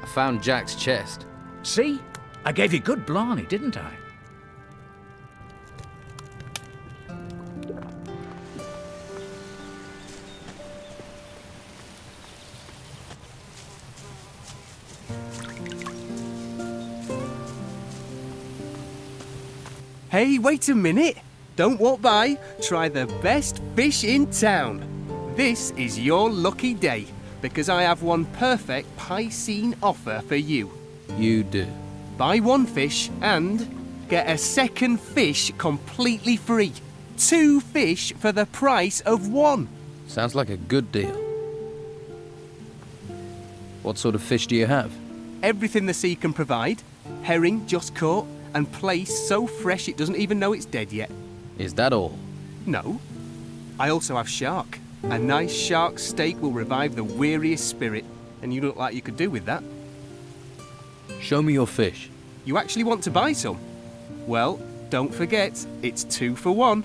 I found Jack's chest. See? I gave you good blarney, didn't I? Hey, wait a minute. Don't walk by. Try the best fish in town. This is your lucky day, because I have one perfect Piscine offer for you. You do. Buy one fish and get a second fish completely free. 2 fish for the price of 1. Sounds like a good deal. What sort of fish do you have? Everything the sea can provide. Herring just caught and placed so fresh it doesn't even know it's dead yet. Is that all? No. I also have shark. A nice shark steak will revive the weariest spirit, and you look like you could do with that. Show me your fish. You actually want to buy some? Well, don't forget, it's 2 for 1.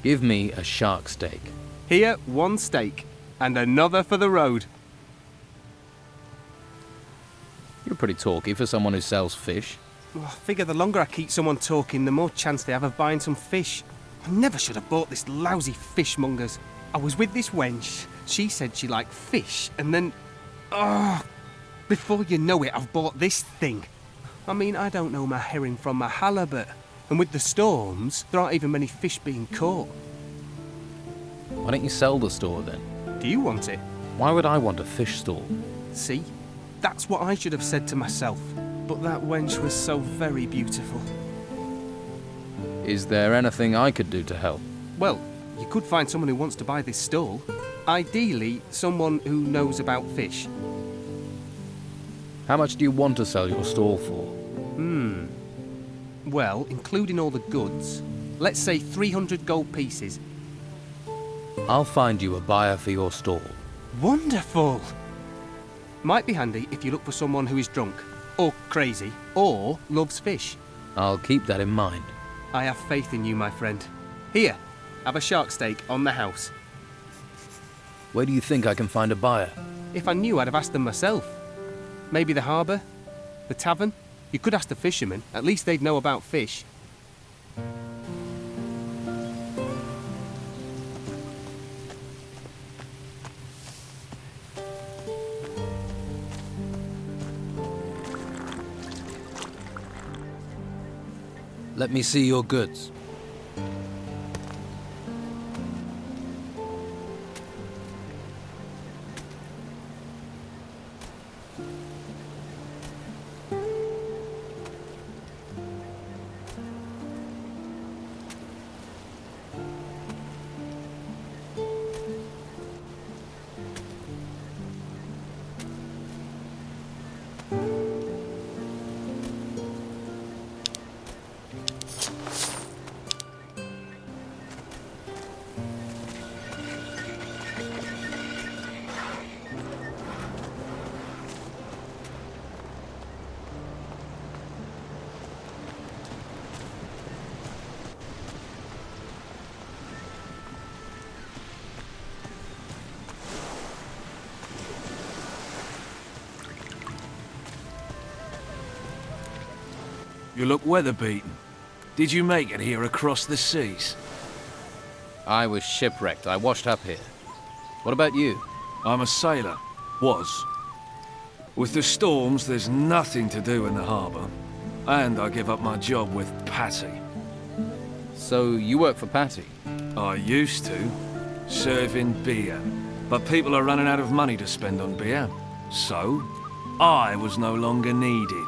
Give me a shark steak. Here, 1 steak, and another for the road. You're pretty talky for someone who sells fish. I figure the longer I keep someone talking, the more chance they have of buying some fish. I never should have bought this lousy fishmonger's. I was with this wench. She said she liked fish, and then... before you know it, I've bought this thing. I mean, I don't know my herring from my halibut. And with the storms, there aren't even many fish being caught. Why don't you sell the store then? Do you want it? Why would I want a fish stall? See? That's what I should have said to myself. But that wench was so very beautiful. Is there anything I could do to help? Well, you could find someone who wants to buy this stall. Ideally, someone who knows about fish. How much do you want to sell your stall for? Well, including all the goods, let's say 300 gold pieces. I'll find you a buyer for your stall. Wonderful! Might be handy if you look for someone who is drunk, or crazy, or loves fish. I'll keep that in mind. I have faith in you, my friend. Here, have a shark steak on the house. Where do you think I can find a buyer? If I knew, I'd have asked them myself. Maybe the harbour? The tavern? You could ask the fishermen. At least they'd know about fish. Let me see your goods. You look weather-beaten. Did you make it here across the seas? I was shipwrecked. I washed up here. What about you? I'm a sailor. Was. With the storms, there's nothing to do in the harbour. And I give up my job with Patty. So you work for Patty? I used to. Serving beer. But people are running out of money to spend on beer. So, I was no longer needed.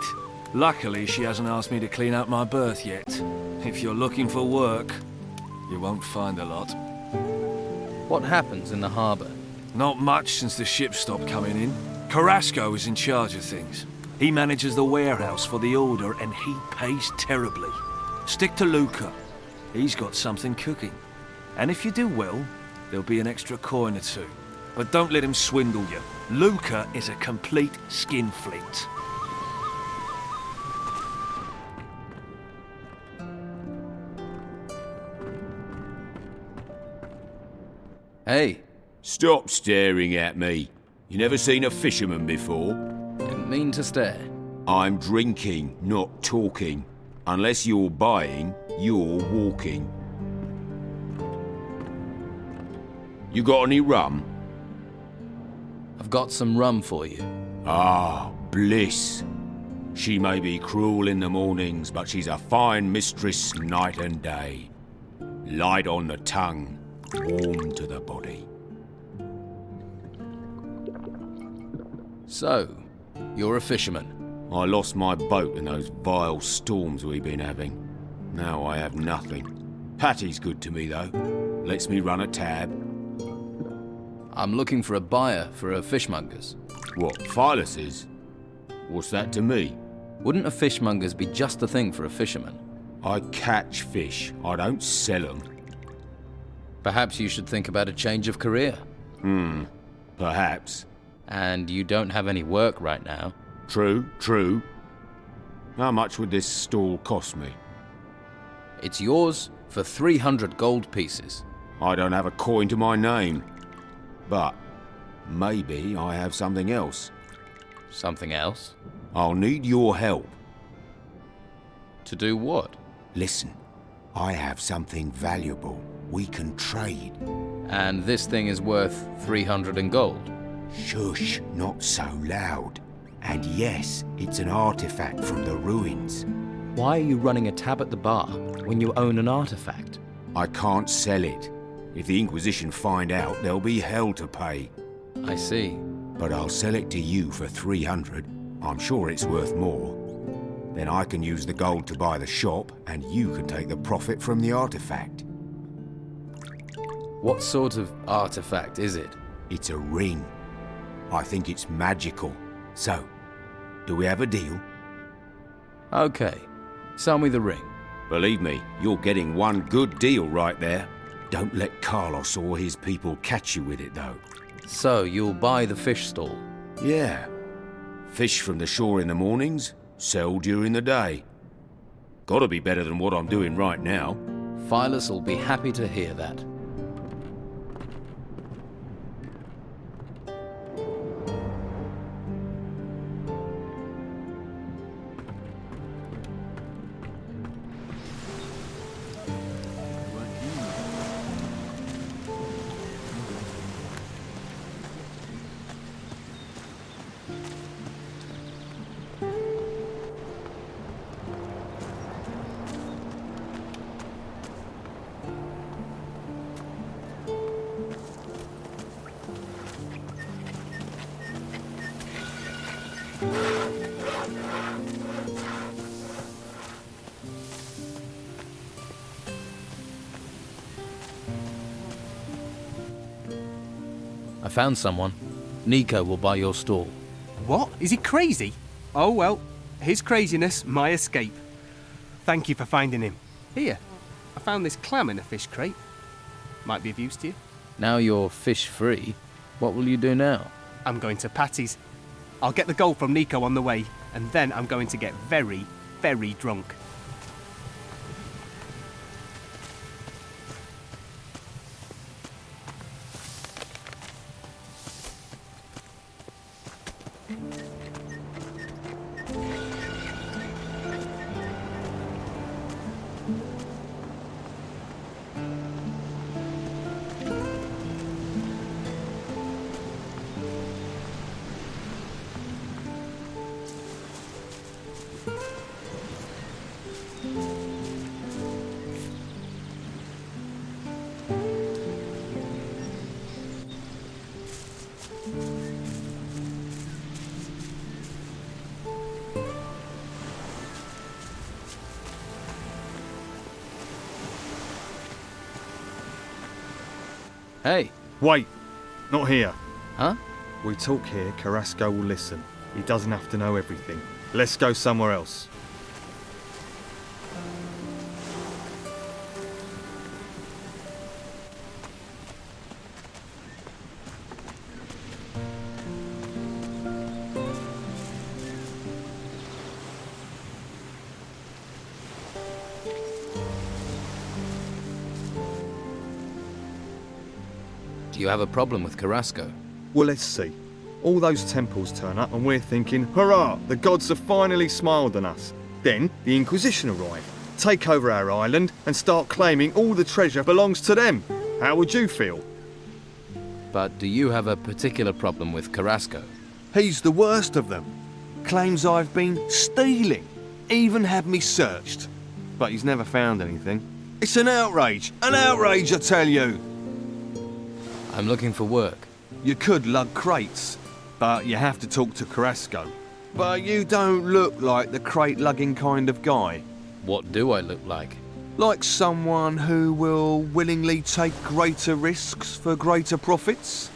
Luckily, she hasn't asked me to clean up my berth yet. If you're looking for work, you won't find a lot. What happens in the harbour? Not much since the ships stopped coming in. Carrasco is in charge of things. He manages the warehouse for the Order and he pays terribly. Stick to Luca. He's got something cooking. And if you do well, there'll be an extra coin or two. But don't let him swindle you. Luca is a complete skinflint. Hey, Stop staring at me. You never seen a fisherman before? didn't mean to stare. I'm drinking, not talking. Unless you're buying, you're walking. You got any rum? I've got some rum for you. Ah, bliss. She may be cruel in the mornings, but she's a fine mistress night and day. Light on the tongue, warm to the body. So, you're a fisherman. I lost my boat in those vile storms we've been having. Now I have nothing. Patty's good to me, though. Lets me run a tab. I'm looking for a buyer for a fishmonger's. What, Phyllis is? What's that to me? Wouldn't a fishmonger's be just the thing for a fisherman? I catch fish. I don't sell 'em. Perhaps you should think about a change of career. Perhaps. And you don't have any work right now. True, true. How much would this stall cost me? It's yours for 300 gold pieces. I don't have a coin to my name. But maybe I have something else. Something else? I'll need your help. To do what? Listen, I have something valuable. We can trade. And this thing is worth 300 in gold. Shush, not so loud. And yes, it's an artifact from the ruins. Why are you running a tab at the bar when you own an artifact? I can't sell it. If the Inquisition find out, there'll be hell to pay. I see. But I'll sell it to you for 300. I'm sure it's worth more. Then I can use the gold to buy the shop, and you can take the profit from the artifact. What sort of artifact is it? It's a ring. I think it's magical. So, do we have a deal? Okay, sell me the ring. Believe me, you're getting one good deal right there. Don't let Carlos or his people catch you with it, though. So, you'll buy the fish stall? Yeah. Fish from the shore in the mornings, sell during the day. Gotta be better than what I'm doing right now. Phyllis will be happy to hear that. I found someone. Nico will buy your stall. What? Is he crazy? Oh well, his craziness, my escape. Thank you for finding him. Here, I found this clam in a fish crate. Might be of use to you. Now you're fish free, what will you do now? I'm going to Patty's. I'll get the gold from Nico on the way, and then I'm going to get very, very drunk. Hey, Wait, not here. huh? We talk here, Carrasco will listen. He doesn't have to know everything. Let's go somewhere else. Do you have a problem with Carrasco? Well, let's see. All those temples turn up and we're thinking, hurrah, the gods have finally smiled on us. Then the Inquisition arrive, take over our island and start claiming all the treasure belongs to them. How would you feel? But do you have a particular problem with Carrasco? He's the worst of them. Claims I've been stealing. Even had me searched. But he's never found anything. It's an outrage! An outrage, I tell you! I'm looking for work. You could lug crates, but you have to talk to Carrasco. But you don't look like the crate-lugging kind of guy. What do I look like? Like someone who will willingly take greater risks for greater profits?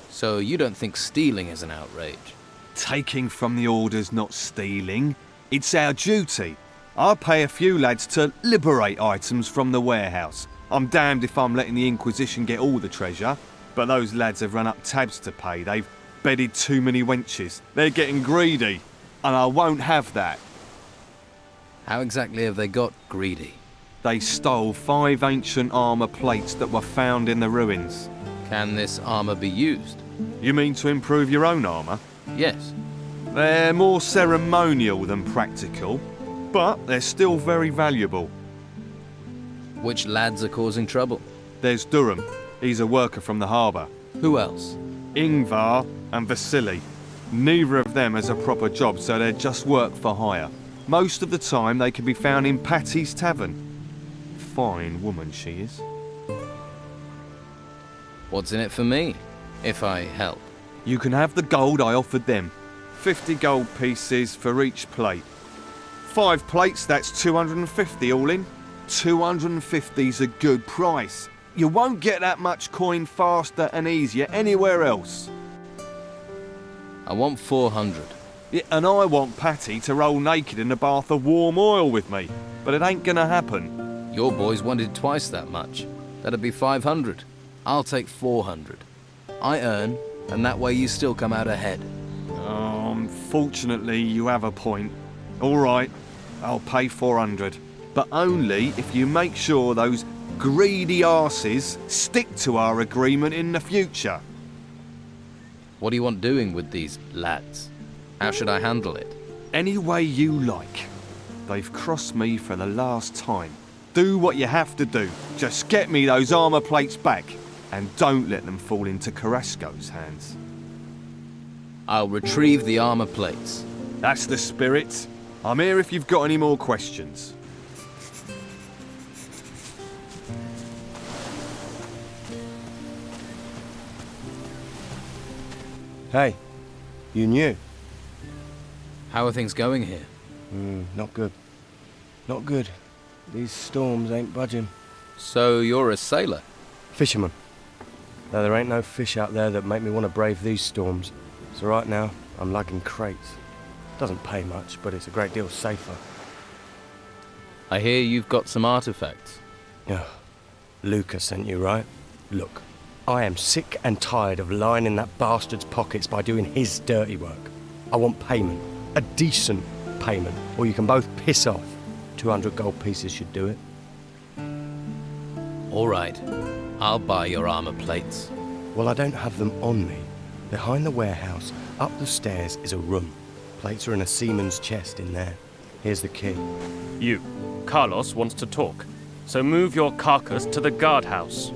So you don't think stealing is an outrage? Taking from the order's not stealing. It's our duty. I pay a few lads to liberate items from the warehouse. I'm damned if I'm letting the Inquisition get all the treasure, but those lads have run up tabs to pay. They've bedded too many wenches. They're getting greedy, and I won't have that. How exactly have they got greedy? They stole 5 ancient armour plates that were found in the ruins. Can this armour be used? You mean to improve your own armour? Yes. They're more ceremonial than practical, but they're still very valuable. Which lads are causing trouble? There's Durham. He's a worker from the harbour. Who else? Ingvar and Vasily. Neither of them has a proper job, so they're just work for hire. Most of the time they can be found in Patty's tavern. Fine woman she is. What's in it for me, if I help? You can have the gold I offered them. 50 gold pieces for each plate. 5 plates, that's 250 all in. 250's a good price. You won't get that much coin faster and easier anywhere else. I want 400. Yeah, and I want Patty to roll naked in a bath of warm oil with me. But it ain't gonna happen. Your boys wanted twice that much. That'd be 500. I'll take 400. I earn, and that way you still come out ahead. Fortunately, you have a point. All right, I'll pay 400. But only if you make sure those greedy arses stick to our agreement in the future. What do you want doing with these lads? How should I handle it? Any way you like. They've crossed me for the last time. Do what you have to do. Just get me those armour plates back. And don't let them fall into Carrasco's hands. I'll retrieve the armour plates. That's the spirit. I'm here if you've got any more questions. Hey, you new? How are things going here? Not good. Not good. These storms ain't budging. So you're a sailor? Fisherman. Though there ain't no fish out there that make me want to brave these storms. So right now, I'm lugging crates. Doesn't pay much, but it's a great deal safer. I hear you've got some artifacts. Yeah. Luca sent you, right? Look, I am sick and tired of lying in that bastard's pockets by doing his dirty work. I want payment. A decent payment. Or you can both piss off. 200 gold pieces should do it. All right. I'll buy your armour plates. Well, I don't have them on me. Behind the warehouse, up the stairs, is a room. Plates are in a seaman's chest in there. Here's the key. You, Carlos, wants to talk. So move your carcass to the guardhouse.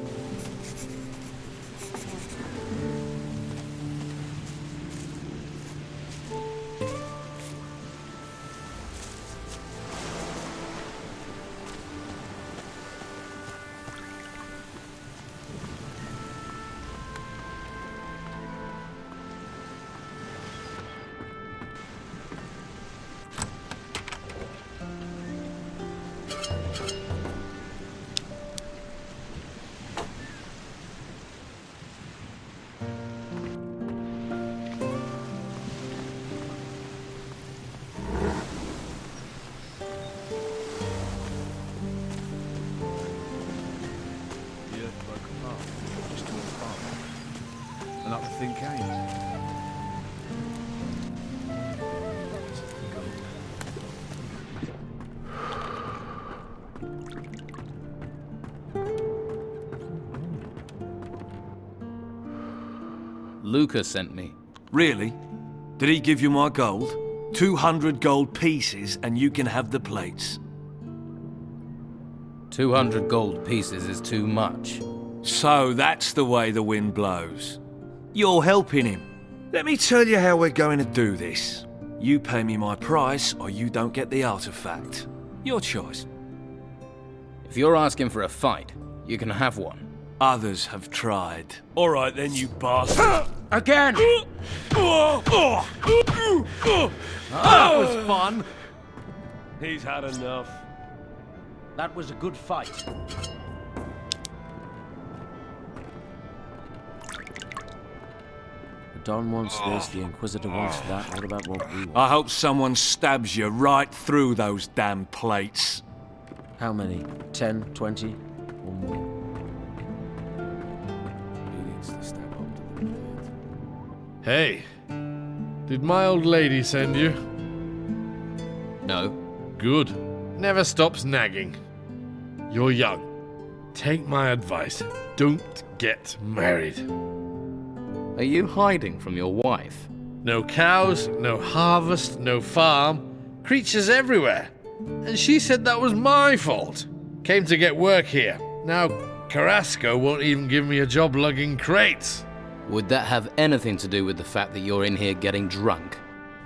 Luca sent me. Really? Did he give you my gold? 200 gold pieces and you can have the plates. 200 gold pieces is too much. So that's the way the wind blows. You're helping him. Let me tell you how we're going to do this. You pay me my price or you don't get the artifact. Your choice. If you're asking for a fight, you can have one. Others have tried. All right then, you bastard. Again! That was fun. He's had enough. That was a good fight. The Don wants this, the Inquisitor wants that. What about what we want? I hope someone stabs you right through those damn plates. How many? 10, 20, or more? Hey, did my old lady send you? No. Good. Never stops nagging. You're young. Take my advice. Don't get married. Are you hiding from your wife? No cows, no harvest, no farm. Creatures everywhere. And she said that was my fault. Came to get work here. Now Carrasco won't even give me a job lugging crates. Would that have anything to do with the fact that you're in here getting drunk?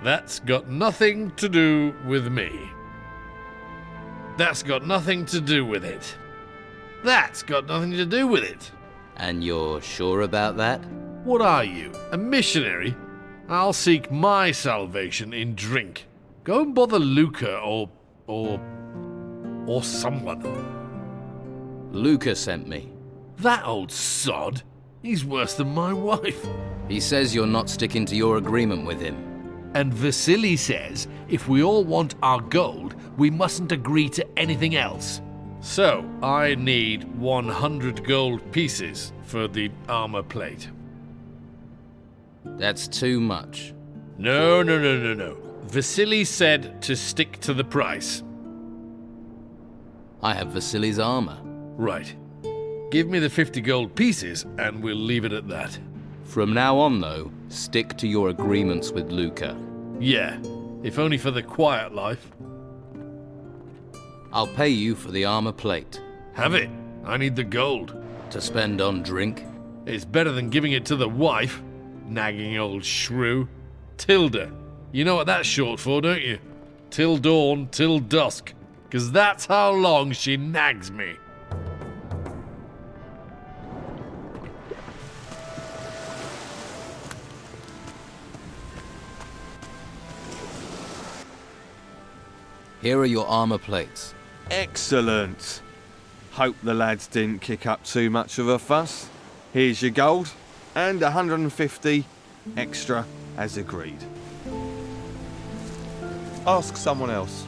That's got nothing to do with me. That's got nothing to do with it. That's got nothing to do with it. And you're sure about that? What are you, a missionary? I'll seek my salvation in drink. Go and bother Luca or someone. Luca sent me. That old sod. He's worse than my wife. He says you're not sticking to your agreement with him. And Vasily says if we all want our gold, we mustn't agree to anything else. So, I need 100 gold pieces for the armor plate. That's too much. No. Vasily said to stick to the price. I have Vasily's armor. Right. Give me the 50 gold pieces and we'll leave it at that. From now on, though, stick to your agreements with Luca. Yeah, if only for the quiet life. I'll pay you for the armor plate. Have it. I need the gold. To spend on drink? It's better than giving it to the wife. Nagging old shrew. Tilda. You know what that's short for, don't you? Till dawn, till dusk. 'Cause that's how long she nags me. Here are your armor plates. Excellent. Hope the lads didn't kick up too much of a fuss. Here's your gold, and 150 extra as agreed. Ask someone else.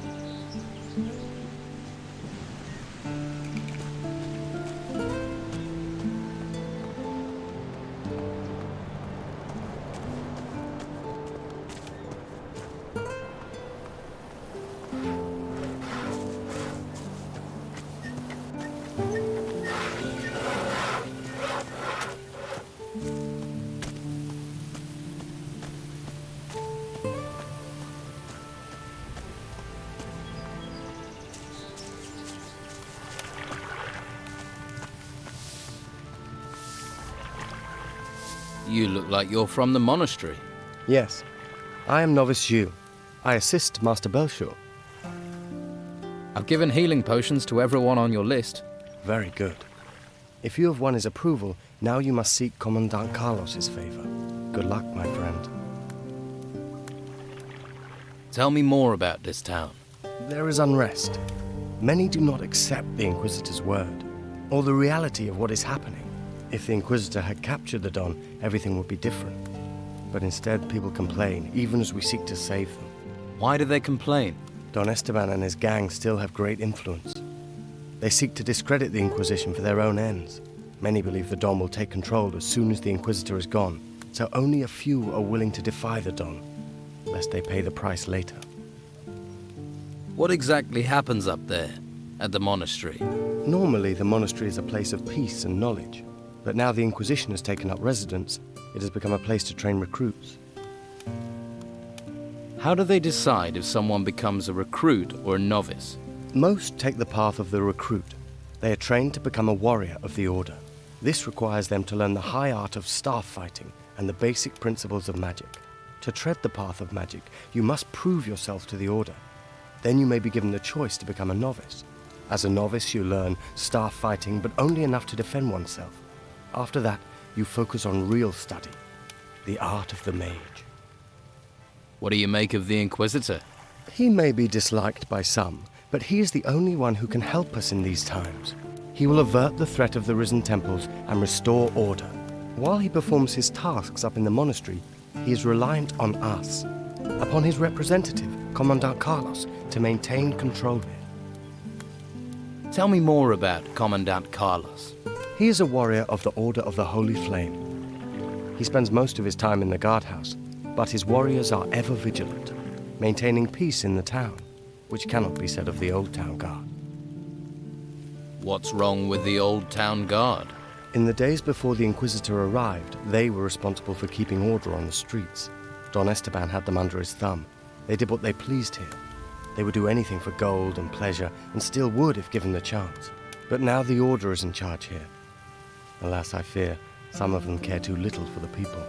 You look like you're from the monastery. Yes, I am Novice Hugh. I assist Master Belshore. I've given healing potions to everyone on your list. Very good. If you have won his approval, now you must seek Commandant Carlos's favor. Good luck, my friend. Tell me more about this town. There is unrest. Many do not accept the Inquisitor's word, or the reality of what is happening. If the Inquisitor had captured the Don, everything would be different. But instead, people complain, even as we seek to save them. Why do they complain? Don Esteban and his gang still have great influence. They seek to discredit the Inquisition for their own ends. Many believe the Don will take control as soon as the Inquisitor is gone, so only a few are willing to defy the Don, lest they pay the price later. What exactly happens up there? at the monastery? Normally, the monastery is a place of peace and knowledge, but now the Inquisition has taken up residence, it has become a place to train recruits. How do they decide if someone becomes a recruit or a novice? Most take the path of the recruit. They are trained to become a warrior of the Order. This requires them to learn the high art of staff fighting and the basic principles of magic. To tread the path of magic, you must prove yourself to the Order. Then you may be given the choice to become a novice. As a novice, you learn staff fighting, but only enough to defend oneself. After that, you focus on real study, the art of the mage. What do you make of the Inquisitor? He may be disliked by some, but he is the only one who can help us in these times. He will avert the threat of the risen temples and restore order. While he performs his tasks up in the monastery, he is reliant on us, upon his representative, Commandant Carlos, to maintain control here. Tell me more about Commandant Carlos. He is a warrior of the Order of the Holy Flame. He spends most of his time in the guardhouse, but his warriors are ever vigilant, maintaining peace in the town, which cannot be said of the Old Town Guard. What's wrong with the Old Town Guard? In the days before the Inquisitor arrived, they were responsible for keeping order on the streets. Don Esteban had them under his thumb. They did what they pleased here. They would do anything for gold and pleasure, and still would if given the chance. But now the Order is in charge here. Alas, I fear some of them care too little for the people.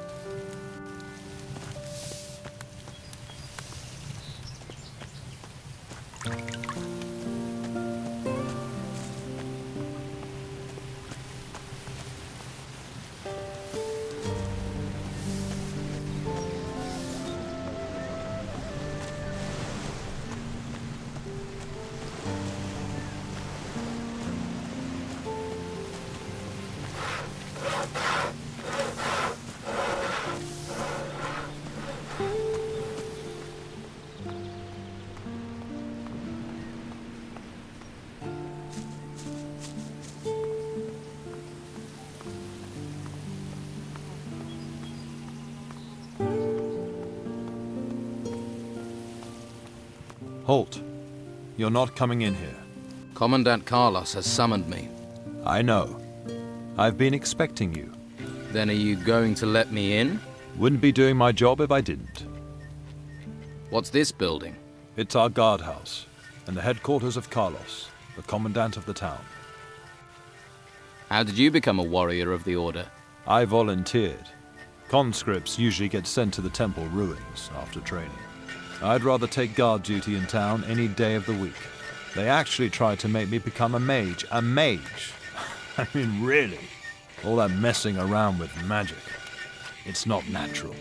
Halt. You're not coming in here. Commandant Carlos has summoned me. I know. I've been expecting you. Then are you going to let me in? Wouldn't be doing my job if I didn't. What's this building? It's our guardhouse, and the headquarters of Carlos, the commandant of the town. How did you become a warrior of the Order? I volunteered. Conscripts usually get sent to the temple ruins after training. I'd rather take guard duty in town any day of the week. They actually tried to make me become a mage. A mage? I mean, really? All that messing around with magic. It's not natural.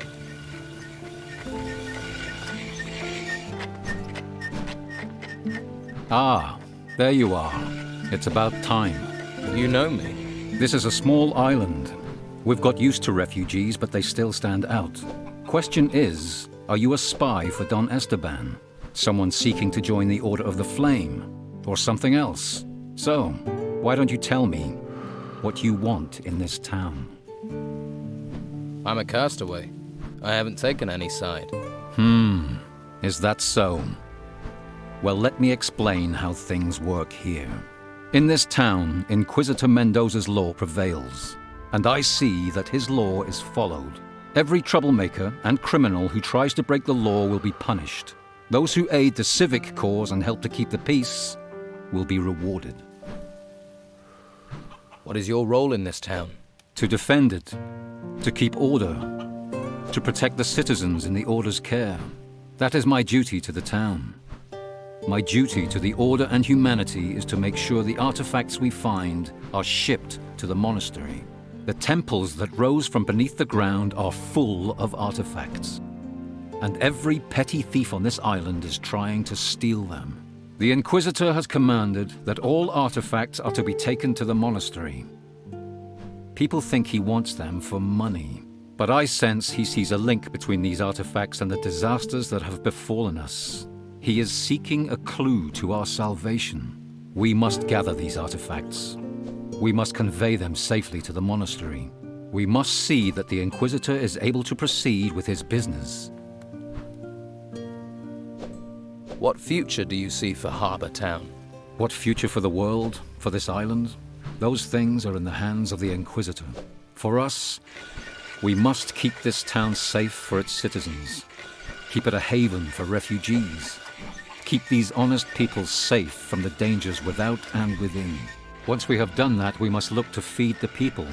Ah, there you are. It's about time. You know me. This is a small island. We've got used to refugees, but they still stand out. Question is, are you a spy for Don Esteban? Someone seeking to join the Order of the Flame? Or something else? So, why don't you tell me what you want in this town? I'm a castaway. I haven't taken any side. Is that so? Well, let me explain how things work here. In this town, Inquisitor Mendoza's law prevails, and I see that his law is followed. Every troublemaker and criminal who tries to break the law will be punished. Those who aid the civic cause and help to keep the peace will be rewarded. What is your role in this town? To defend it, to keep order, to protect the citizens in the Order's care. That is my duty to the town. My duty to the Order and humanity is to make sure the artifacts we find are shipped to the monastery. The temples that rose from beneath the ground are full of artifacts. And every petty thief on this island is trying to steal them. The Inquisitor has commanded that all artifacts are to be taken to the monastery. People think he wants them for money, but I sense he sees a link between these artifacts and the disasters that have befallen us. He is seeking a clue to our salvation. We must gather these artifacts. We must convey them safely to the monastery. We must see that the Inquisitor is able to proceed with his business. What future do you see for Harbour Town? What future for the world, for this island? Those things are in the hands of the Inquisitor. For us, we must keep this town safe for its citizens. Keep it a haven for refugees. Keep these honest people safe from the dangers without and within. Once we have done that, we must look to feed the people,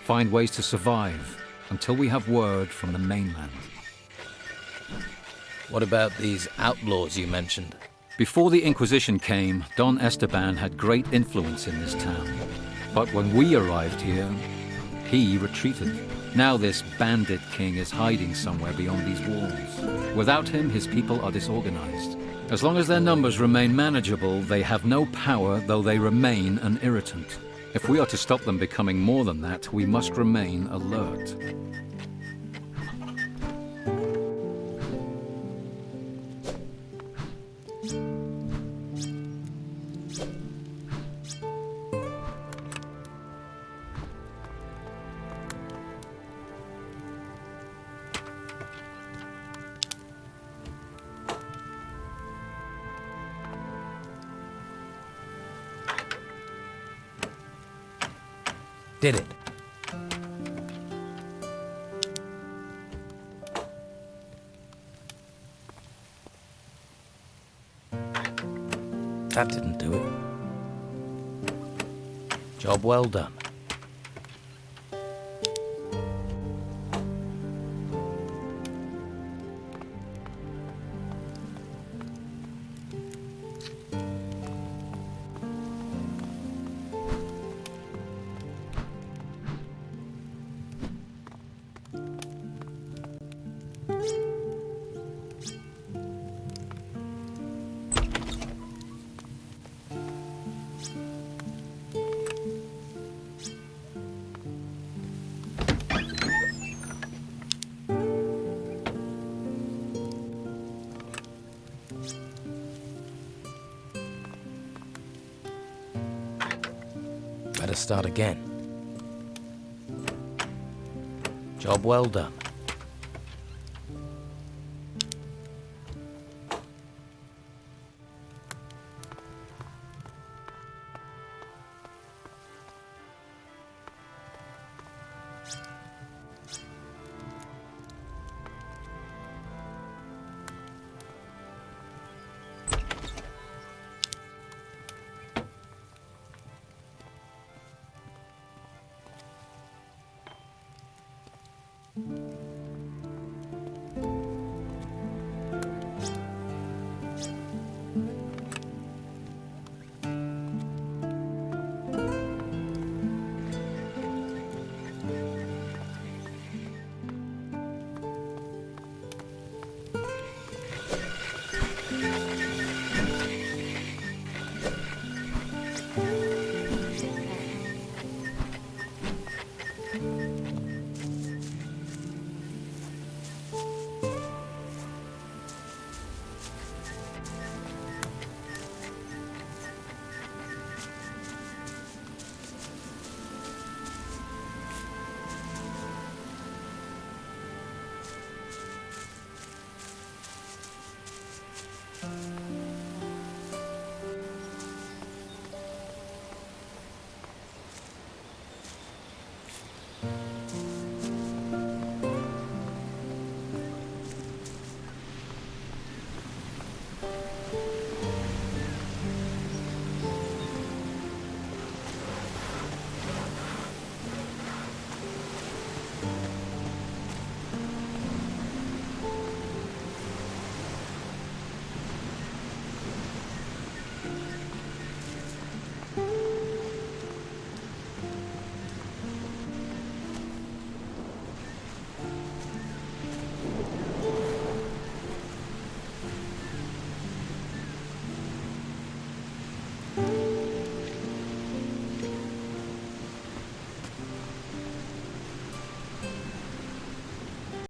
find ways to survive, until we have word from the mainland. What about these outlaws you mentioned? Before the Inquisition came, Don Esteban had great influence in this town. But when we arrived here, he retreated. Now this bandit king is hiding somewhere beyond these walls. Without him, his people are disorganized. As long as their numbers remain manageable, they have no power, though they remain an irritant. If we are to stop them becoming more than that, we must remain alert. Did it. That didn't do it. Job well done. Better start again. Job well done.